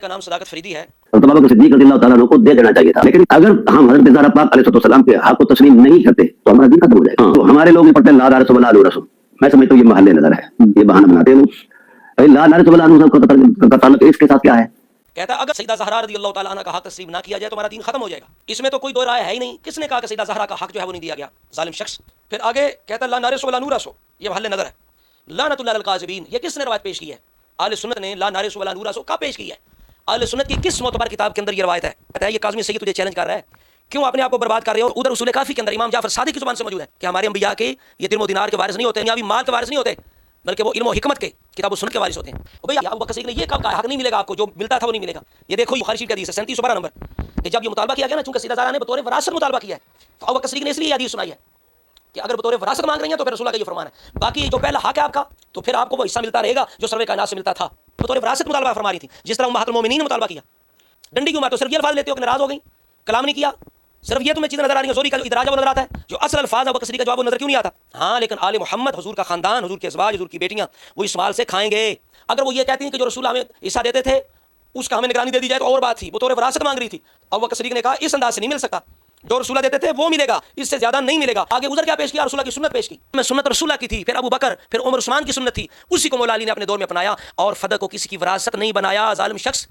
کا نام صداقت فریدی ہے. تو ابو بکر صدیق رضی اللہ تعالیٰ عنہ کو دے دینا چاہیے تھا، لیکن اگر ہم حضرت زہرا پاک علیہ السلام کے حق کو تسلیم نہیں کرتے تو ہمارا دین ختم ہو جائے گا. تو ہمارے لوگ پڑھتے ہیں لا رسول اللہ علیہ رسول. میں سمجھتا ہوں یہ محل نظر ہے، یہ بہانہ بناتے ہیں. لا رسول اللہ کا تعلق اس کے ساتھ کیا ہے؟ کہتا ہے اگر سیدہ زہرا رضی اللہ تعالیٰ عنہ کا حق تسلیم نہ کیا جائے تو ہمارا دین ختم ہو جائے گا. اس میں تو کوئی دو رائے ہے ہی نہیں. کس نے کہا کہ سیدہ زہرا کا حق جو ہے وہ نہیں دیا گیا؟ ظالم شخص. پھر آگے کہتا ہے لا نارس ولا نورس، یہ محل نظر ہے. لعنت اللہ القاذبین، یہ کس نے روایت پیش کی ہے؟ اہل سنت نے لا نارس ولا نورس کا پیش کی ہے. اہل سنت کی کس معتبر کتاب کے اندر یہ روایت ہے؟ کہتا ہے یہ کاظمی سید تجھے چیلنج کر رہا ہے، کیوں اپنے آپ کو برباد کر رہے ہو؟ ادھر اصول کافی کے اندر امام جعفر صادق کی زبان سے موجود ہے کہ ہمارے انبیاء کے یہ درم و دینار کے وارث نہیں ہوتے، دنیاوی مال کے وارث نہیں ہوتے، بلکہ وہ علم و حکمت کے کتاب و سنت کے وارث ہوتے ہیں. بھئی ابو بکر صدیق نے یہ کب کہا حق نہیں ملے گا آپ کو، جو ملتا تھا وہ نہیں ملے گا؟ یہ دیکھو بخاری شریف کی حدیث ہے 3712 نمبر کہ جب یہ مطالبہ کیا گیا نا، چونکہ سیدہ زہرا نے بطور وراثت مطالبہ کیا ہے، تو ابو بکر صدیق نے اس لیے یہ حدیث سنائی ہے کہ اگر بطور وراثت مانگ رہی ہیں تو پھر رسول اللہ کا یہ فرمان ہے. باقی جو پہلا حق ہے آپ کا تو پھر آپ کو وہ حصہ ملتا رہے گا جو سروے کائنات سے ملتا تھا. بطور وراثت مطالبہ فرما رہی تھی، جس طرح امہات المومنین نے مطالبہ کیا. ڈنڈی کیوں مارتے ہو؟ صرف یہ الفاظ لیتے ہو کہ ناراض ہو گئی، کلام نہیں کیا، صرف یہ تمہیں چیزیں نظر آ رہی ہیں. زوری کا ادراج نظر آتا ہے، جو اصل الفاظ ابو بکر صدیق کا جواب نظر کیوں نہیں آتا؟ ہاں لیکن آل محمد، حضور کا خاندان، حضور کے ازواج، حضور کی بیٹیاں وہ اس مال سے کھائیں گے. اگر وہ یہ کہتی ہیں کہ جو رسول ہمیں حصہ دیتے تھے اس کا ہمیں نگرانی دے دی جائے تو اور بات تھی. وہ طور وراثت مانگ رہی تھی. ابو بکر صدیق نے کہا اس انداز سے نہیں مل سکتا، جو رسول دیتے تھے وہ ملے گا، اس سے زیادہ نہیں ملے گا. آگے ادھر کیا پیش کیا؟ رسول کی سنت پیش کی. میں سنت رسول کی تھی، پھر ابو بکر، پھر عمر عثمان کی سنت تھی، اسی کو مولا علی نے اپنے دور میں اپنایا اور فدق کو کسی کی وراثت نہیں بنایا. ظالم شخص.